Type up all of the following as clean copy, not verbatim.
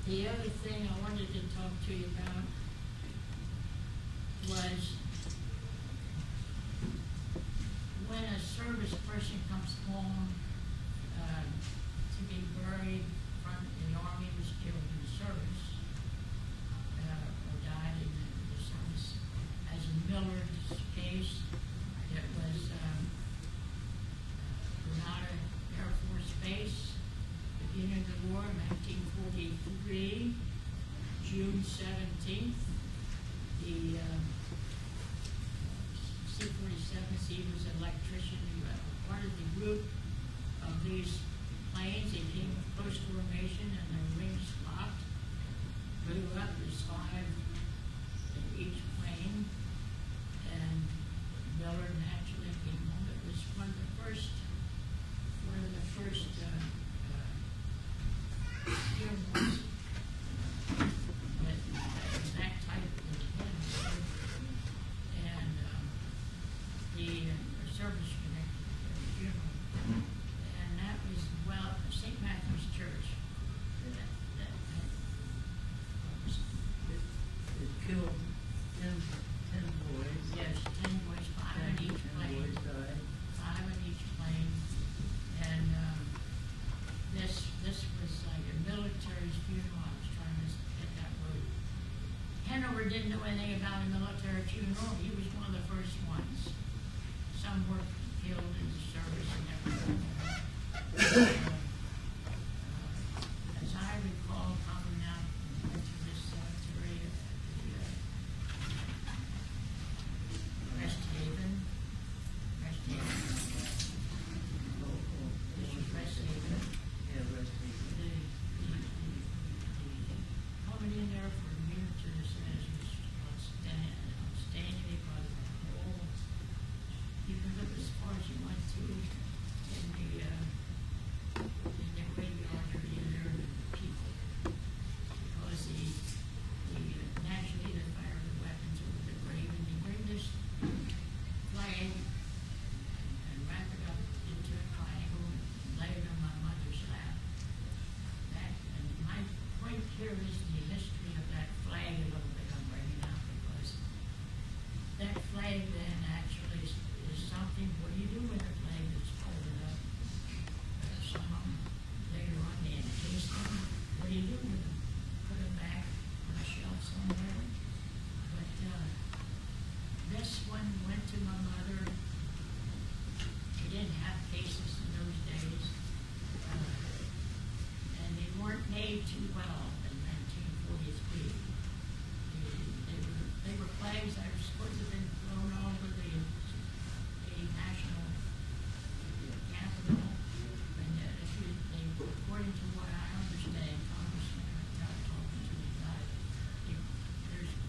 The other thing I wanted to talk to you about was when a service person comes home to be buried from the Army, was killed in the service, or died in the service. As in Millard's case, it was Grenada Air Force Base, beginning of the war, 1943, June 17th. The C-47C was an electrician who part of the group of these planes. They came close to formation and their wings flopped, blew up. There's 5 in each plane, and Millard naturally came home. It was one of the first funerals that type of event. And the service connected funeral. And that was, well, St. Matthew's Church. It killed 10 boys. Yes, 10 boys, 5 in each 10 plane. boys died. 5 in each plane. And this was like a military funeral. I was trying to get that word. Hanover didn't know anything about a military funeral. He was one of the first ones. Some were killed in the service and everything. As I recall, coming out into this cemetery at the Rest Haven. This was Rest Haven. Yeah, rest in peace. Coming in there for a minute to this was outstanding because the whole, you could look as far as you want to in the graveyard or in there with people. Because naturally they fire the weapons over the grave, and they bring this flag and wrap it up into a triangle and lay it on my mother's lap. And my point here is the history of that flag a little bit I'm bringing out, because that flag then actually is something. What do you do with a flag that's folded up? Some of them later on they encase them. What do you do with them? Put them back on a shelf somewhere. But this one went to my mother. We didn't have cases in those days. And they weren't made too well in 1943. They were flags that were supposed to have been flown over the national capital. And according to what I understand, Congressman, without talking to me about it,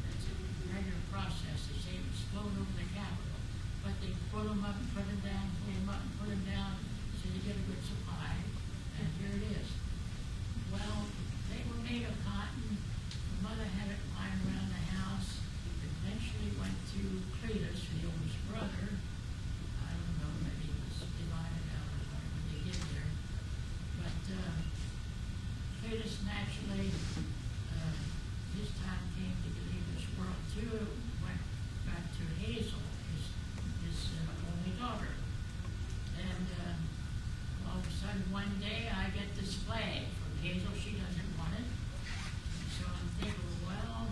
that's a regular process. They say it was flown over the capital, but they pull them up and put them down, pull them up and put them down, so they get a good supply. And here it is. Well, they were made of cotton. My mother had it lying around the house. It eventually went to Cletus, the oldest brother. I don't know, maybe it was divided out or whatever they did there. But Cletus naturally, his time came to leave this world too. Went back to Hazel, his only daughter. And all of a sudden, one day, I get this flag from Hazel. She doesn't want it. So I'm thinking, well,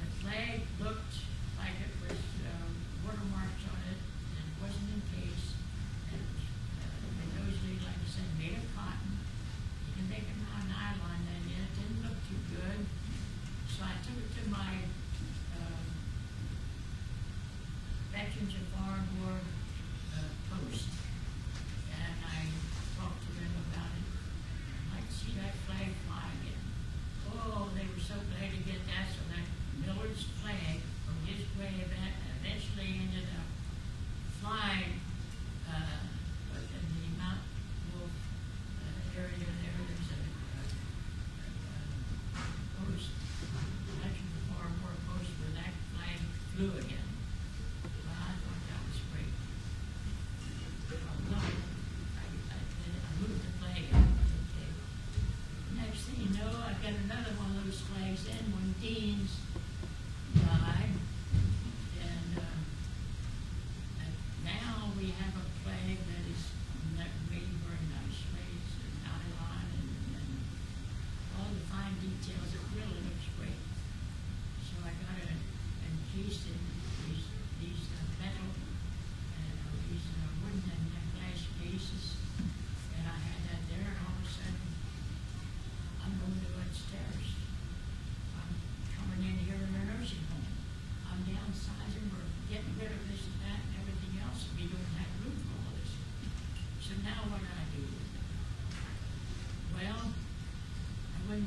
the flag looked like it was watermarks on it, and it wasn't in case. And it was, in those days, like I said, made of cotton. You can make it out of nylon then, yeah, it didn't look too good. So I took it to my Veterans of Foreign War post. And I talked to them about it. I'd like to see that flag fly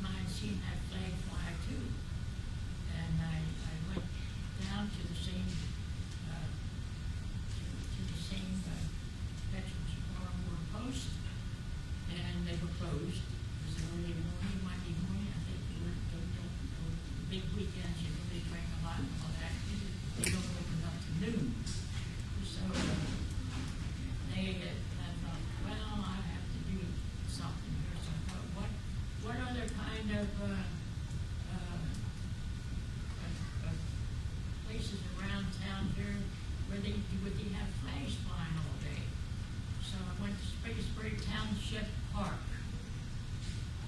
mine seen that flag fly too. And I went down to the same, to the same Veterans Memorial War post, and they were closed. It was early morning, Monday morning, I think they were, the big weekends, you know, they drank a lot and all that. They don't open up to noon. So, I thought, well, I have to do something here. So I thought, what other kind of, places around town here where would they have flags flying all day? So I went to Springsburg Township Park.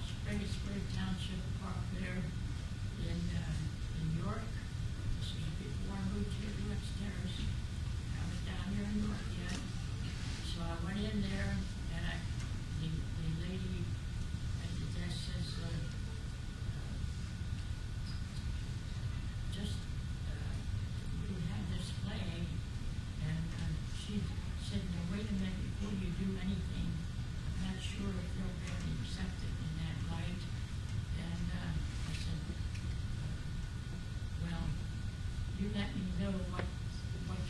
Springsburg Township Park there in York. This was before I moved here to upstairs. I was down here in York yet. So I went in there and the lady at the desk says, we have this flag, and she said, now wait a minute, before you do anything, I'm not sure if they'll really accept it in that light. And I said, well, you let me know what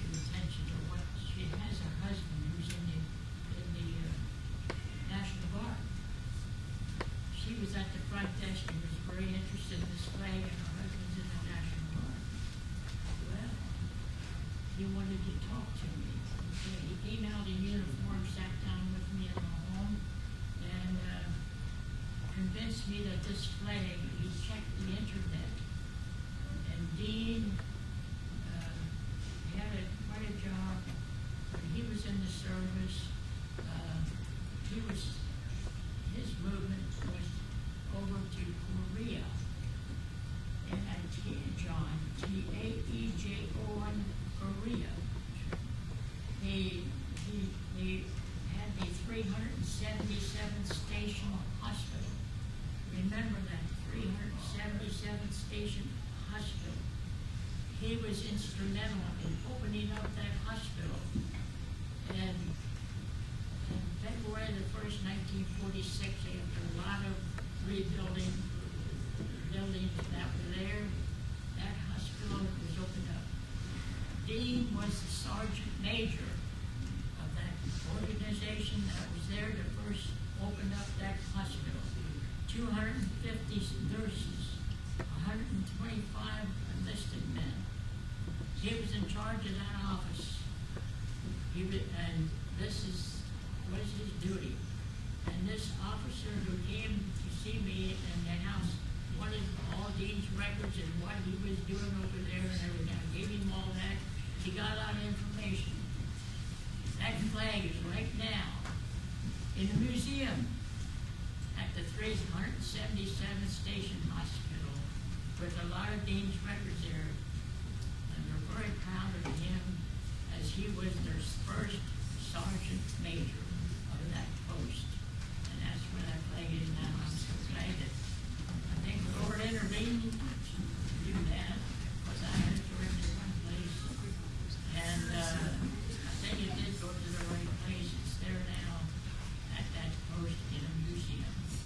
your intentions are. What she has a husband who's in the National Guard. She was at the front desk and was very interested in this flag, and her husband's in the National Guard. Well, he wanted to talk to me. So he came out in uniform, sat down with me in the home, and convinced me that this flag, he checked the internet. And Dean, he had quite a job. He was in the service. His movement was over to Korea. And John, T-A-E-J-O-N, Korea. He had the 377th Station Hospital. Remember that 377th Station Hospital. He was instrumental in opening up that hospital. And in February the 1st, 1946, after a lot of rebuilding buildings that were there, that hospital was opened up. Dean was the sergeant major of that organization that was there to first open up that hospital. 250 nurses, 125 enlisted men. He was in charge of that office. And this was his duty. And this officer who came to see me in the house wanted all Dean's records and what he was doing over there and everything. I gave him all that. He got a lot of information. That flag is right now in a museum at the 377th Station Hospital with a lot of Dean's records there. And they're very proud of him as he was their first sergeant major.